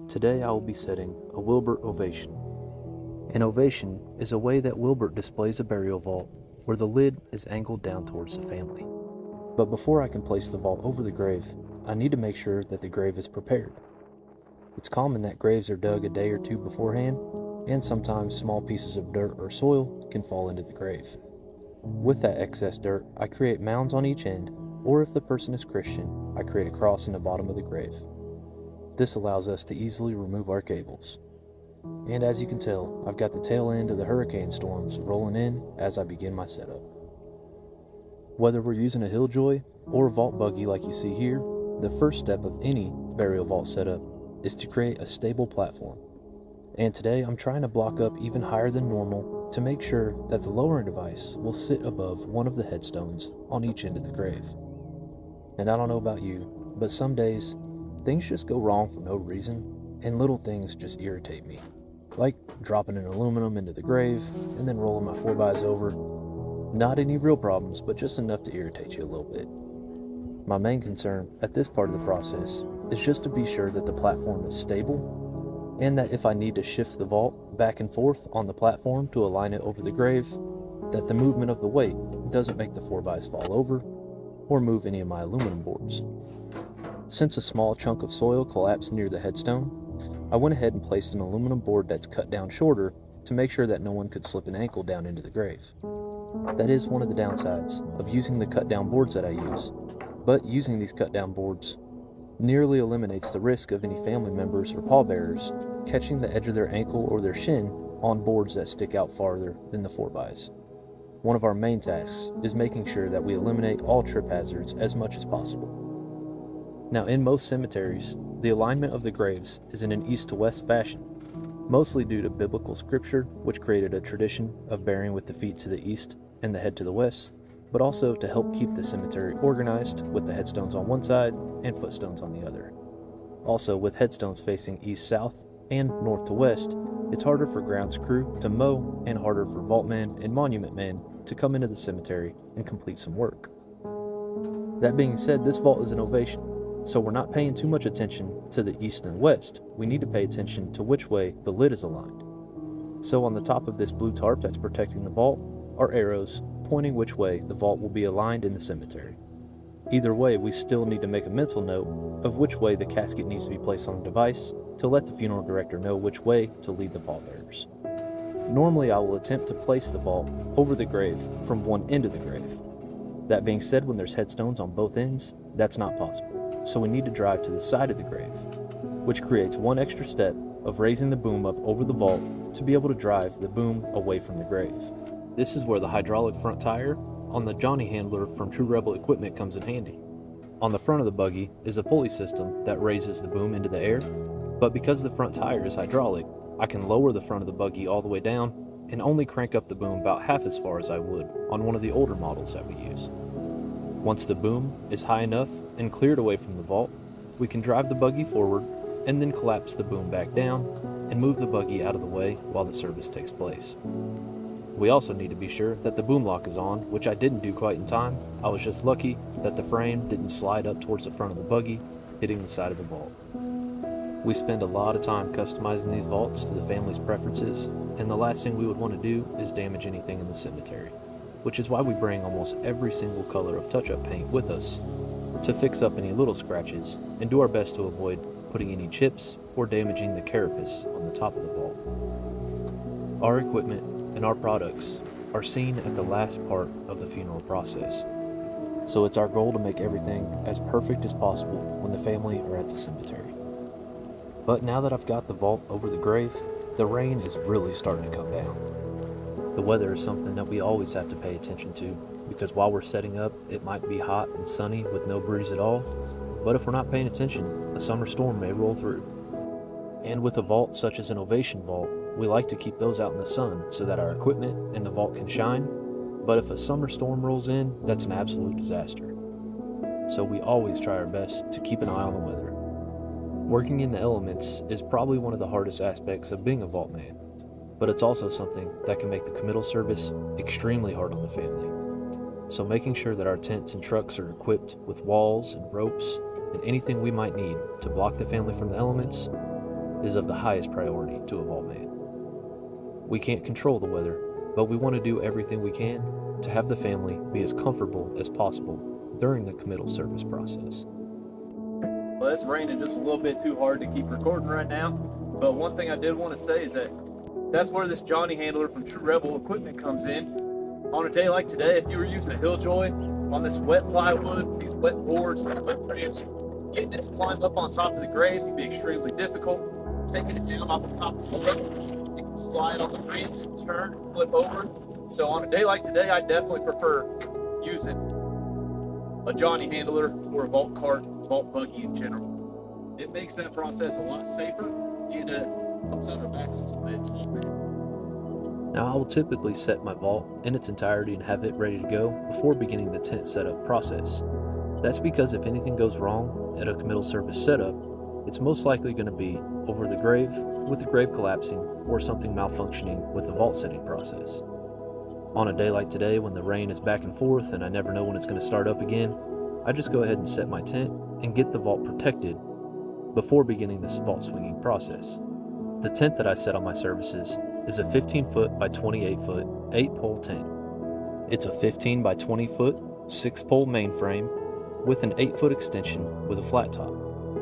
Today I will be setting a Wilbert Ovation. An ovation is a way that Wilbert displays a burial vault where the lid is angled down towards the family. But before I can place the vault over the grave, I need to make sure that the grave is prepared. It's common that graves are dug a day or two beforehand, and sometimes small pieces of dirt or soil can fall into the grave. With that excess dirt, I create mounds on each end, or if the person is Christian, I create a cross in the bottom of the grave. This allows us to easily remove our cables. And as you can tell, I've got the tail end of the hurricane storms rolling in as I begin my setup. Whether we're using a Hilljoy or a vault buggy like you see here, the first step of any burial vault setup is to create a stable platform. And today I'm trying to block up even higher than normal to make sure that the lowering device will sit above one of the headstones on each end of the grave. And I don't know about you, but some days things just go wrong for no reason, and little things just irritate me. Like dropping an aluminum into the grave and then rolling my 4x over. Not any real problems, but just enough to irritate you a little bit. My main concern at this part of the process is just to be sure that the platform is stable, and that if I need to shift the vault back and forth on the platform to align it over the grave, that the movement of the weight doesn't make the 4xs fall over or move any of my aluminum boards. Since a small chunk of soil collapsed near the headstone, I went ahead and placed an aluminum board that's cut down shorter to make sure that no one could slip an ankle down into the grave. That is one of the downsides of using the cut down boards that I use, but using these cut down boards nearly eliminates the risk of any family members or pallbearers catching the edge of their ankle or their shin on boards that stick out farther than the 4xs. One of our main tasks is making sure that we eliminate all trip hazards as much as possible. Now, in most cemeteries, the alignment of the graves is in an east to west fashion, mostly due to biblical scripture, which created a tradition of burying with the feet to the east and the head to the west, but also to help keep the cemetery organized with the headstones on one side and footstones on the other. Also, with headstones facing east-south and north to west, it's harder for grounds crew to mow and harder for vault men and monument men to come into the cemetery and complete some work. That being said, this vault is an ovation, so we're not paying too much attention to the east and west. We need to pay attention to which way the lid is aligned. So on the top of this blue tarp that's protecting the vault are arrows pointing which way the vault will be aligned in the cemetery. Either way, we still need to make a mental note of which way the casket needs to be placed on the device to let the funeral director know which way to lead the pallbearers. Normally I will attempt to place the vault over the grave from one end of the grave. That being said, when there's headstones on both ends, that's not possible, so we need to drive to the side of the grave, which creates one extra step of raising the boom up over the vault to be able to drive the boom away from the grave. This is where the hydraulic front tire on the Johnny handler from True Rebel Equipment comes in handy. On the front of the buggy is a pulley system that raises the boom into the air, but because the front tire is hydraulic, I can lower the front of the buggy all the way down and only crank up the boom about half as far as I would on one of the older models that we use. Once the boom is high enough and cleared away from the vault, we can drive the buggy forward and then collapse the boom back down and move the buggy out of the way while the service takes place. We also need to be sure that the boom lock is on, which I didn't do quite in time. I was just lucky that the frame didn't slide up towards the front of the buggy, hitting the side of the vault. We spend a lot of time customizing these vaults to the family's preferences, and the last thing we would want to do is damage anything in the cemetery, which is why we bring almost every single color of touch-up paint with us to fix up any little scratches and do our best to avoid putting any chips or damaging the carapace on the top of the vault. Our equipment and our products are seen at the last part of the funeral process, so it's our goal to make everything as perfect as possible when the family are at the cemetery. But now that I've got the vault over the grave, the rain is really starting to come down. The weather is something that we always have to pay attention to, because while we're setting up, it might be hot and sunny with no breeze at all, but if we're not paying attention, a summer storm may roll through. And with a vault such as an ovation vault, we like to keep those out in the sun so that our equipment and the vault can shine, but if a summer storm rolls in, that's an absolute disaster. So we always try our best to keep an eye on the weather. Working in the elements is probably one of the hardest aspects of being a vault man, but it's also something that can make the committal service extremely hard on the family. So making sure that our tents and trucks are equipped with walls and ropes and anything we might need to block the family from the elements is of the highest priority to a vault man. We can't control the weather, but we want to do everything we can to have the family be as comfortable as possible during the committal service process. Well, it's raining just a little bit too hard to keep recording right now, but one thing I did want to say is that's where this Johnny handler from True Rebel Equipment comes in. On a day like today, if you were using a Hilljoy on this wet plywood, these wet boards, these wet ramps, getting it to climb up on top of the grave can be extremely difficult. Taking it down off the top of the roof, it can slide on the ramps, turn, flip over. So on a day like today, I definitely prefer using a Johnny handler or a vault cart, vault buggy in general. It makes that process a lot safer and helps out our backs a little bit. Now, I will typically set my vault in its entirety and have it ready to go before beginning the tent setup process. That's because if anything goes wrong at a committal service setup, it's most likely going to be over the grave, with the grave collapsing, or something malfunctioning with the vault setting process. On a day like today, when the rain is back and forth and I never know when it's going to start up again, I just go ahead and set my tent and get the vault protected before beginning this vault swinging process. The tent that I set on my services is a 15 foot by 28 foot, 8-pole tent. It's a 15 by 20 foot, 6-pole mainframe with an 8-foot extension with a flat top,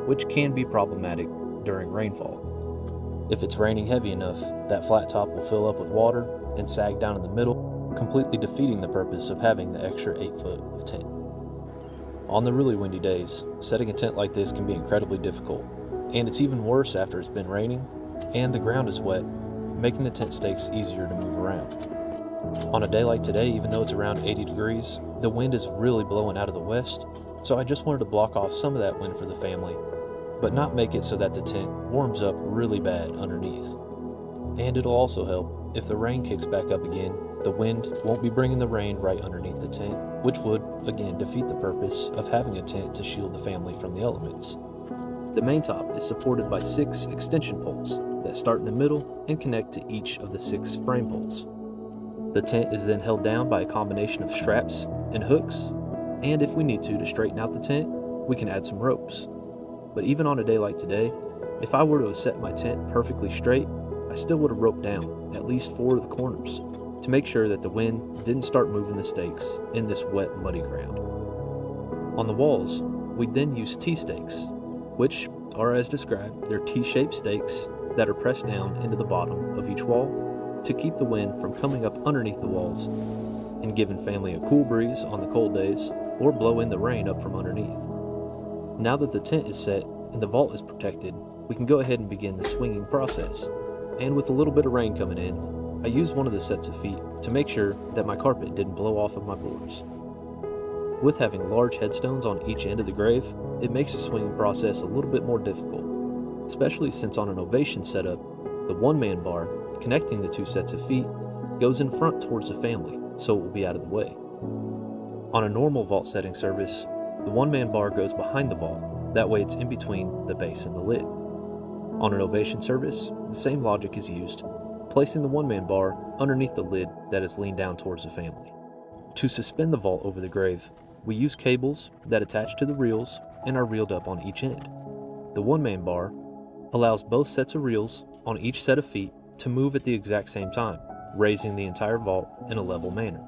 which can be problematic during rainfall. If it's raining heavy enough, that flat top will fill up with water and sag down in the middle, completely defeating the purpose of having the extra 8 foot of tent. On the really windy days, setting a tent like this can be incredibly difficult, and it's even worse after it's been raining and the ground is wet, making the tent stakes easier to move around. On a day like today, even though it's around 80 degrees, the wind is really blowing out of the west, so I just wanted to block off some of that wind for the family, but not make it so that the tent warms up really bad underneath. And it'll also help if the rain kicks back up again, the wind won't be bringing the rain right underneath the tent, which would, again, defeat the purpose of having a tent to shield the family from the elements. The main top is supported by 6 extension poles that start in the middle and connect to each of the 6 frame poles. The tent is then held down by a combination of straps and hooks, and if we need to straighten out the tent, we can add some ropes. But even on a day like today, if I were to have set my tent perfectly straight, I still would have roped down at least 4 of the corners to make sure that the wind didn't start moving the stakes in this wet, muddy ground. On the walls, we then use T-stakes, which are as described. They're T-shaped stakes that are pressed down into the bottom of each wall to keep the wind from coming up underneath the walls and giving family a cool breeze on the cold days or blow in the rain up from underneath. Now that the tent is set and the vault is protected, we can go ahead and begin the swinging process. And with a little bit of rain coming in, I used one of the sets of feet to make sure that my carpet didn't blow off of my boards. With having large headstones on each end of the grave, it makes the swinging process a little bit more difficult, especially since on an ovation setup, the one-man bar connecting the 2 sets of feet goes in front towards the family, so it will be out of the way. On a normal vault setting service, the one-man bar goes behind the vault, that way it's in between the base and the lid. On an ovation service, the same logic is used, placing the one-man bar underneath the lid that is leaned down towards the family. To suspend the vault over the grave, we use cables that attach to the reels and are reeled up on each end. The one-man bar allows both sets of reels on each set of feet to move at the exact same time, raising the entire vault in a level manner.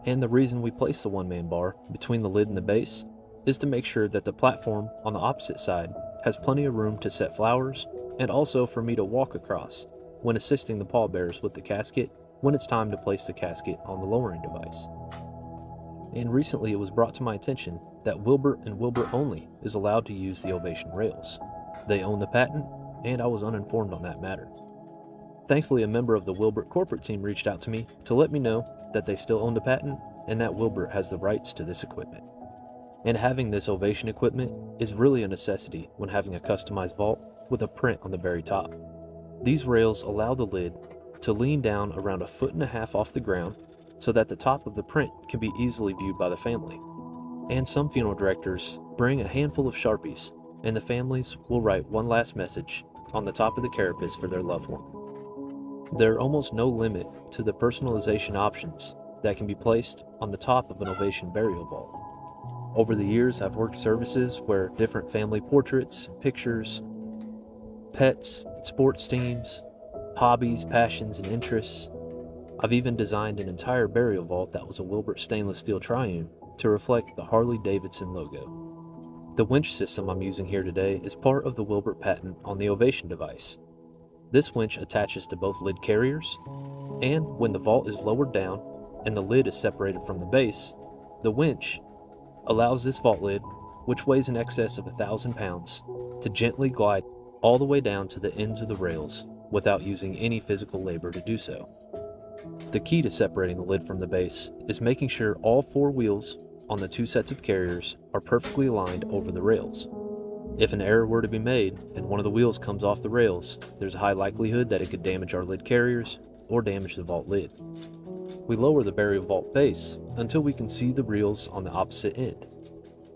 And the reason we place the one-man bar between the lid and the base is to make sure that the platform on the opposite side has plenty of room to set flowers, and also for me to walk across when assisting the pallbearers with the casket when it's time to place the casket on the lowering device. And recently it was brought to my attention that Wilbert and Wilbert only is allowed to use the ovation rails. They own the patent, and I was uninformed on that matter. Thankfully, a member of the Wilbert corporate team reached out to me to let me know that they still own the patent and that Wilbert has the rights to this equipment. And having this ovation equipment is really a necessity when having a customized vault with a print on the very top. These rails allow the lid to lean down around 1.5 feet off the ground so that the top of the print can be easily viewed by the family. And some funeral directors bring a handful of Sharpies, and the families will write one last message on the top of the carapace for their loved one. There are almost no limit to the personalization options that can be placed on the top of an ovation burial vault. Over the years, I've worked services where different family portraits, pictures, pets, sports teams, hobbies, passions, and interests. I've even designed an entire burial vault that was a Wilbert stainless steel triune to reflect the Harley-Davidson logo. The winch system I'm using here today is part of the Wilbert patent on the Ovation device. This winch attaches to both lid carriers, and when the vault is lowered down and the lid is separated from the base, the winch allows this vault lid, which weighs in excess of 1,000 pounds, to gently glide all the way down to the ends of the rails without using any physical labor to do so. The key to separating the lid from the base is making sure all 4 wheels on the 2 sets of carriers are perfectly aligned over the rails. If an error were to be made and one of the wheels comes off the rails, there's a high likelihood that it could damage our lid carriers or damage the vault lid. We lower the burial vault base until we can see the rails on the opposite end.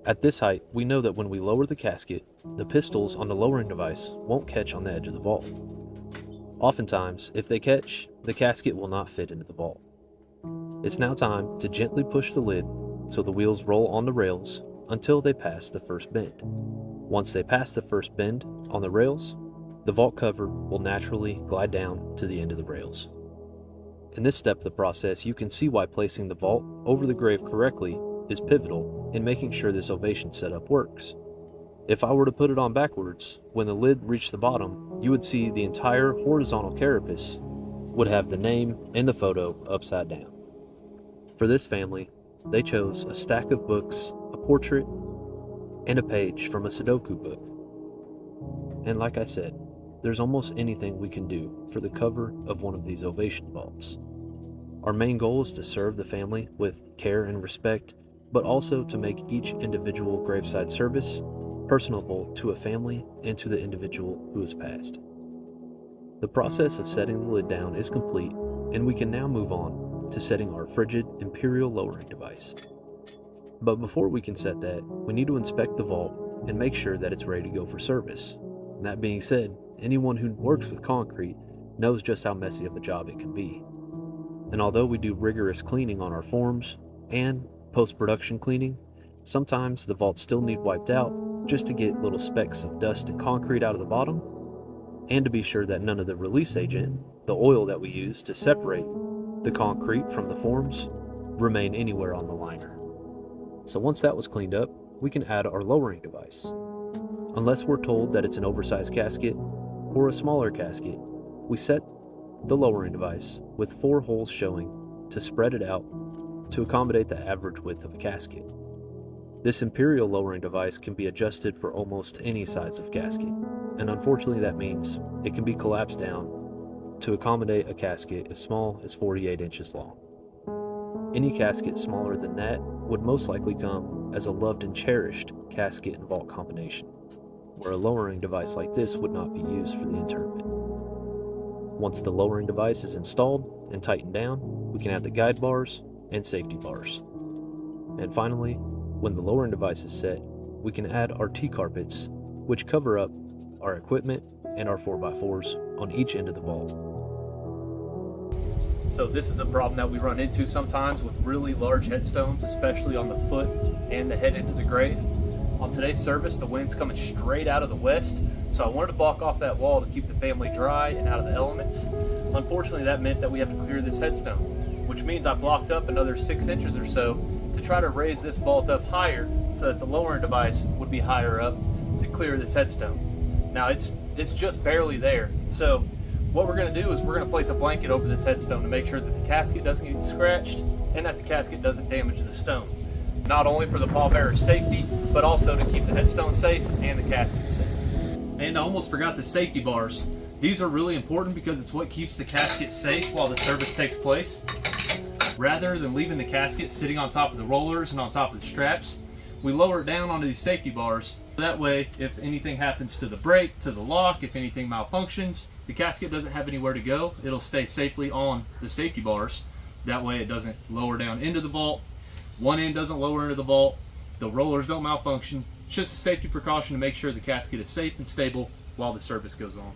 At this height, we know that when we lower the casket, the pistols on the lowering device won't catch on the edge of the vault. Oftentimes, if they catch, the casket will not fit into the vault. It's now time to gently push the lid so the wheels roll on the rails until they pass the first bend. Once they pass the first bend on the rails, the vault cover will naturally glide down to the end of the rails. In this step of the process, you can see why placing the vault over the grave correctly is pivotal in making sure this ovation setup works. If I were to put it on backwards, when the lid reached the bottom, you would see the entire horizontal carapace would have the name and the photo upside down. For this family, they chose a stack of books, a portrait, and a page from a Sudoku book. And like I said, there's almost anything we can do for the cover of one of these ovation vaults. Our main goal is to serve the family with care and respect, but also to make each individual graveside service personable to a family and to the individual who has passed. The process of setting the lid down is complete, and we can now move on to setting our frigid imperial lowering device. But before we can set that, we need to inspect the vault and make sure that it's ready to go for service. And that being said, anyone who works with concrete knows just how messy of a job it can be. And although we do rigorous cleaning on our forms and post-production cleaning, sometimes the vaults still need wiped out just to get little specks of dust and concrete out of the bottom, and to be sure that none of the release agent, the oil that we use to separate the concrete from the forms, remain anywhere on the liner. So once that was cleaned up, we can add our lowering device. Unless we're told that it's an oversized casket or a smaller casket, we set the lowering device with 4 holes showing to spread it out to accommodate the average width of a casket. This imperial lowering device can be adjusted for almost any size of casket, and unfortunately that means it can be collapsed down to accommodate a casket as small as 48 inches long. Any casket smaller than that would most likely come as a loved and cherished casket and vault combination, where a lowering device like this would not be used for the interment. Once the lowering device is installed and tightened down, we can add the guide bars and safety bars. And finally, when the lowering device is set, we can add our T-carpets, which cover up our equipment and our 4x4s on each end of the vault. So this is a problem that we run into sometimes with really large headstones, especially on the foot and the head end of the grave. On today's service, the wind's coming straight out of the west, so I wanted to block off that wall to keep the family dry and out of the elements. Unfortunately, that meant that we have to clear this headstone, which means I blocked up another 6 inches or so to try to raise this vault up higher so that the lowering device would be higher up to clear this headstone. Now it's just barely there, so what we're going to do is we're going to place a blanket over this headstone to make sure that the casket doesn't get scratched and that the casket doesn't damage the stone. Not only for the pallbearer's safety, but also to keep the headstone safe and the casket safe. And I almost forgot the safety bars. These are really important because it's what keeps the casket safe while the service takes place. Rather than leaving the casket sitting on top of the rollers and on top of the straps, we lower it down onto these safety bars. That way, if anything happens to the brake, to the lock, if anything malfunctions, the casket doesn't have anywhere to go. It'll stay safely on the safety bars. That way it doesn't lower down into the vault. One end doesn't lower into the vault. The rollers don't malfunction. It's just a safety precaution to make sure the casket is safe and stable while the service goes on.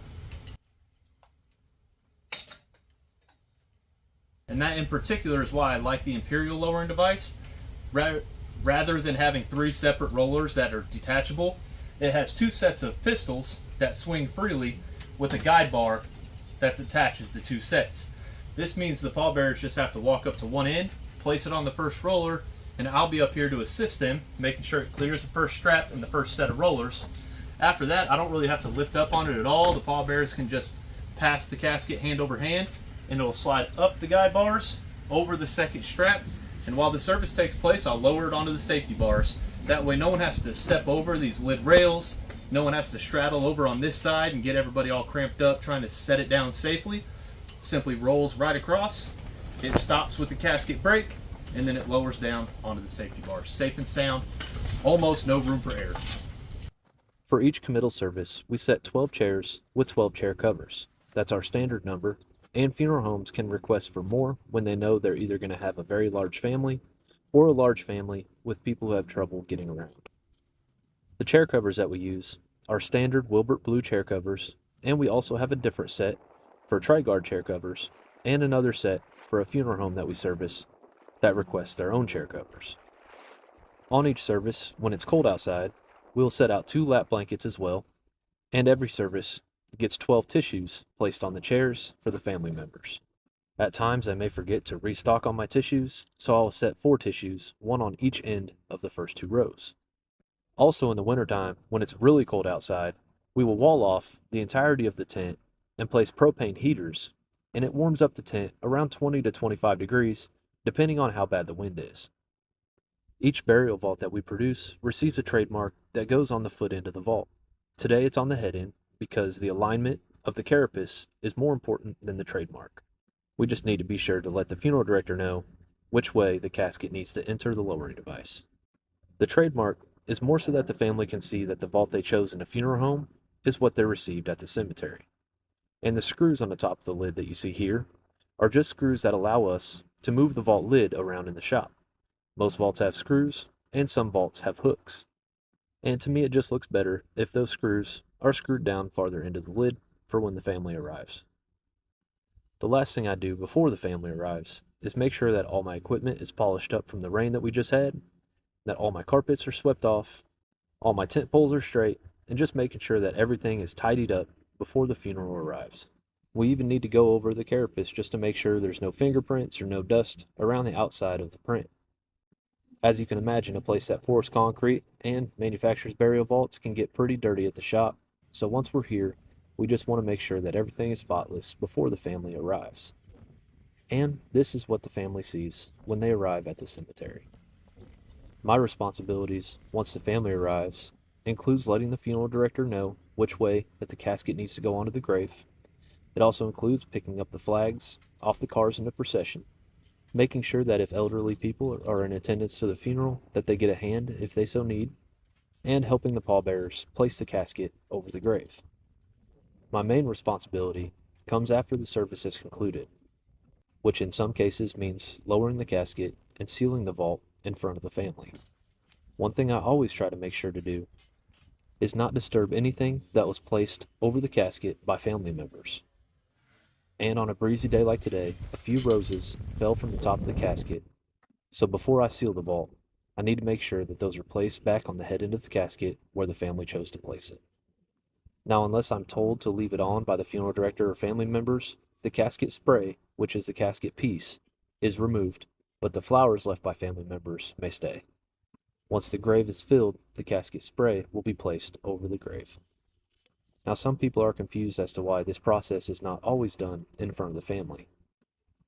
And that in particular is why I like the Imperial lowering device. Rather than having 3 separate rollers that are detachable, it has 2 sets of pistols that swing freely with a guide bar that attaches the two sets. This means the pallbearers just have to walk up to one end, place it on the first roller, and I'll be up here to assist them, making sure it clears the first strap and the first set of rollers. After that, I don't really have to lift up on it at all. The pallbearers can just pass the casket hand over hand, and it'll slide up the guide bars over the second strap. And while the service takes place, I'll lower it onto the safety bars. That way no one has to step over these lid rails. No one has to straddle over on this side and get everybody all cramped up trying to set it down safely. It simply rolls right across. It stops with the casket brake, and then it lowers down onto the safety bars. Safe and sound, almost no room for error. For each committal service, we set 12 chairs with 12 chair covers. That's our standard number, and funeral homes can request for more when they know they're either going to have a very large family or a large family with people who have trouble getting around. The chair covers that we use are standard Wilbert blue chair covers, and we also have a different set for tri-guard chair covers and another set for a funeral home that we service that requests their own chair covers. On each service, when it's cold outside, we'll set out 2 lap blankets as well, and every service gets 12 tissues placed on the chairs for the family members. At times I may forget to restock on my tissues, so I'll set 4 tissues, 1 on each end of the first 2 rows. Also in the wintertime, when it's really cold outside, we will wall off the entirety of the tent and place propane heaters, and it warms up the tent around 20 to 25 degrees, depending on how bad the wind is. Each burial vault that we produce receives a trademark that goes on the foot end of the vault. Today it's on the head end because the alignment of the carapace is more important than the trademark. We just need to be sure to let the funeral director know which way the casket needs to enter the lowering device. The trademark is more so that the family can see that the vault they chose in a funeral home is what they received at the cemetery. And the screws on the top of the lid that you see here are just screws that allow us to move the vault lid around in the shop. Most vaults have screws, and some vaults have hooks. And to me it just looks better if those screws are screwed down farther into the lid for when the family arrives. The last thing I do before the family arrives is make sure that all my equipment is polished up from the rain that we just had, that all my carpets are swept off, all my tent poles are straight, and just making sure that everything is tidied up before the funeral arrives. We even need to go over the carapace just to make sure there's no fingerprints or no dust around the outside of the print. As you can imagine, a place that pours concrete and manufactures burial vaults can get pretty dirty at the shop, so once we're here, we just want to make sure that everything is spotless before the family arrives. And this is what the family sees when they arrive at the cemetery. My responsibilities, once the family arrives, includes letting the funeral director know which way that the casket needs to go onto the grave. It also includes picking up the flags off the cars in the procession, making sure that if elderly people are in attendance to the funeral, that they get a hand if they so need, and helping the pallbearers place the casket over the grave. My main responsibility comes after the service is concluded, which in some cases means lowering the casket and sealing the vault in front of the family. One thing I always try to make sure to do is not disturb anything that was placed over the casket by family members. And on a breezy day like today, a few roses fell from the top of the casket, so before I seal the vault, I need to make sure that those are placed back on the head end of the casket where the family chose to place it. Now, unless I'm told to leave it on by the funeral director or family members, the casket spray, which is the casket piece, is removed, but the flowers left by family members may stay. Once the grave is filled, the casket spray will be placed over the grave. Now, some people are confused as to why this process is not always done in front of the family.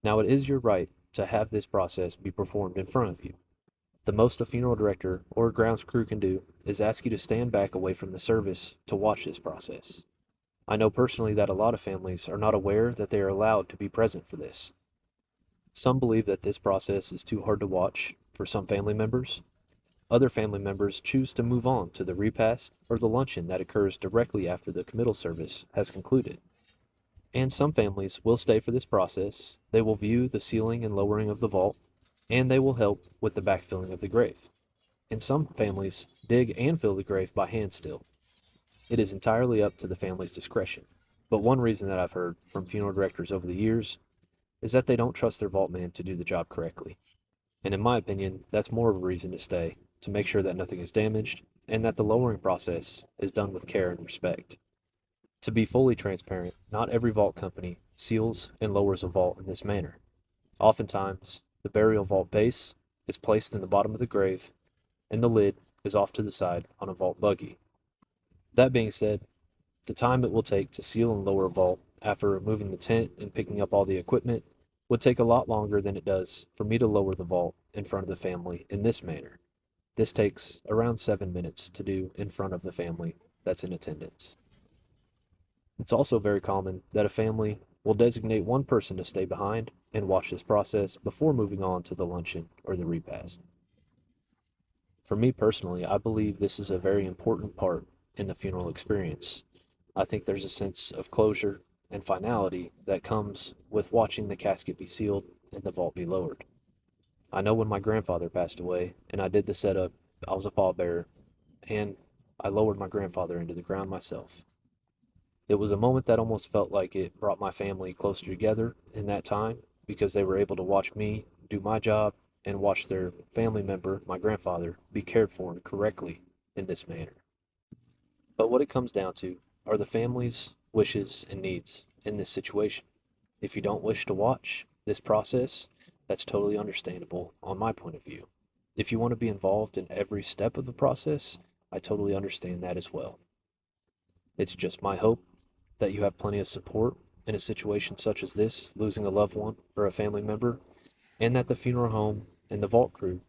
Now, it is your right to have this process be performed in front of you. The most a funeral director or a grounds crew can do is ask you to stand back away from the service to watch this process. I know personally that a lot of families are not aware that they are allowed to be present for this. Some believe that this process is too hard to watch for some family members. Other family members choose to move on to the repast or the luncheon that occurs directly after the committal service has concluded. And some families will stay for this process. They will view the sealing and lowering of the vault, and they will help with the backfilling of the grave. And some families dig and fill the grave by hand still. It is entirely up to the family's discretion. But one reason that I've heard from funeral directors over the years is that they don't trust their vault man to do the job correctly. And in my opinion, that's more of a reason to stay, to make sure that nothing is damaged and that the lowering process is done with care and respect. To be fully transparent, not every vault company seals and lowers a vault in this manner. Oftentimes, the burial vault base is placed in the bottom of the grave, and the lid is off to the side on a vault buggy. That being said, the time it will take to seal and lower a vault after removing the tent and picking up all the equipment would take a lot longer than it does for me to lower the vault in front of the family in this manner. This takes around 7 minutes to do in front of the family that's in attendance. It's also very common that a family will designate one person to stay behind and watch this process before moving on to the luncheon or the repast. For me personally, I believe this is a very important part in the funeral experience. I think there's a sense of closure and finality that comes with watching the casket be sealed and the vault be lowered. I know when my grandfather passed away and I did the setup, I was a pallbearer, and I lowered my grandfather into the ground myself. It was a moment that almost felt like it brought my family closer together in that time because they were able to watch me do my job and watch their family member, my grandfather, be cared for correctly in this manner. But what it comes down to are the family's wishes and needs in this situation. If you don't wish to watch this process, that's totally understandable on my point of view. If you want to be involved in every step of the process, I totally understand that as well. It's just my hope that you have plenty of support in a situation such as this, losing a loved one or a family member, and that the funeral home and the vault crew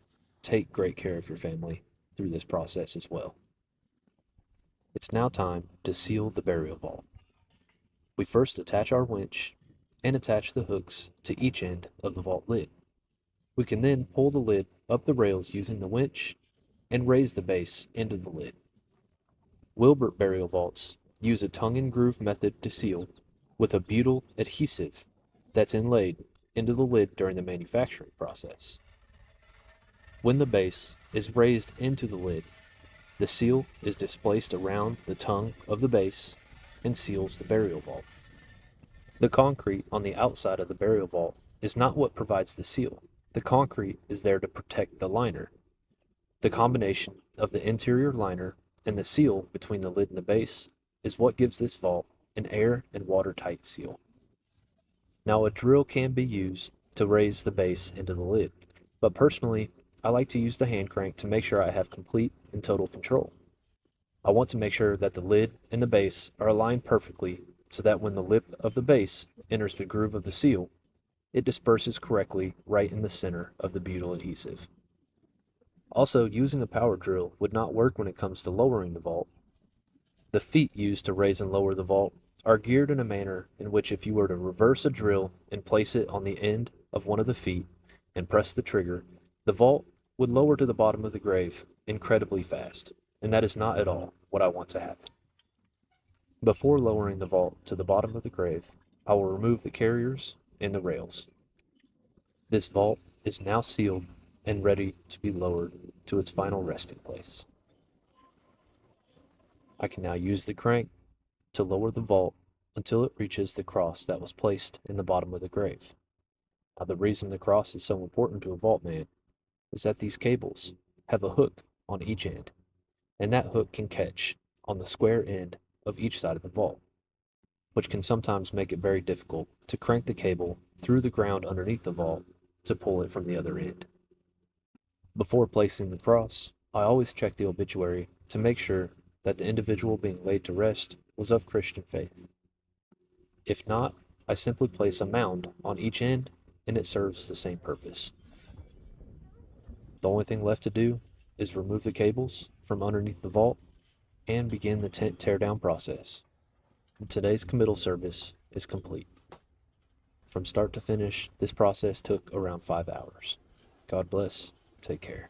take great care of your family through this process as well. It's now time to seal the burial vault. We first attach our winch and attach the hooks to each end of the vault lid. We can then pull the lid up the rails using the winch and raise the base into the lid. Wilbert burial vaults use a tongue and groove method to seal with a butyl adhesive that's inlaid into the lid during the manufacturing process. When the base is raised into the lid, the seal is displaced around the tongue of the base and seals the burial vault. The concrete on the outside of the burial vault is not what provides the seal. The concrete is there to protect the liner. The combination of the interior liner and the seal between the lid and the base is what gives this vault an air and watertight seal. Now, a drill can be used to raise the base into the lid, but personally, I like to use the hand crank to make sure I have complete and total control. I want to make sure that the lid and the base are aligned perfectly so that when the lip of the base enters the groove of the seal, it disperses correctly right in the center of the butyl adhesive. Also, using a power drill would not work when it comes to lowering the vault. The feet used to raise and lower the vault are geared in a manner in which if you were to reverse a drill and place it on the end of one of the feet and press the trigger, the vault would lower to the bottom of the grave incredibly fast, and that is not at all what I want to happen. Before lowering the vault to the bottom of the grave, I will remove the carriers and the rails. This vault is now sealed and ready to be lowered to its final resting place. I can now use the crank to lower the vault until it reaches the cross that was placed in the bottom of the grave. Now, the reason the cross is so important to a vault man is that these cables have a hook on each end, and that hook can catch on the square end of each side of the vault, which can sometimes make it very difficult to crank the cable through the ground underneath the vault to pull it from the other end. Before placing the cross, I always check the obituary to make sure that the individual being laid to rest was of Christian faith. If not, I simply place a mound on each end and it serves the same purpose. The only thing left to do is remove the cables from underneath the vault and begin the tent teardown process. And today's committal service is complete. From start to finish, this process took around 5 hours. God bless. Take care.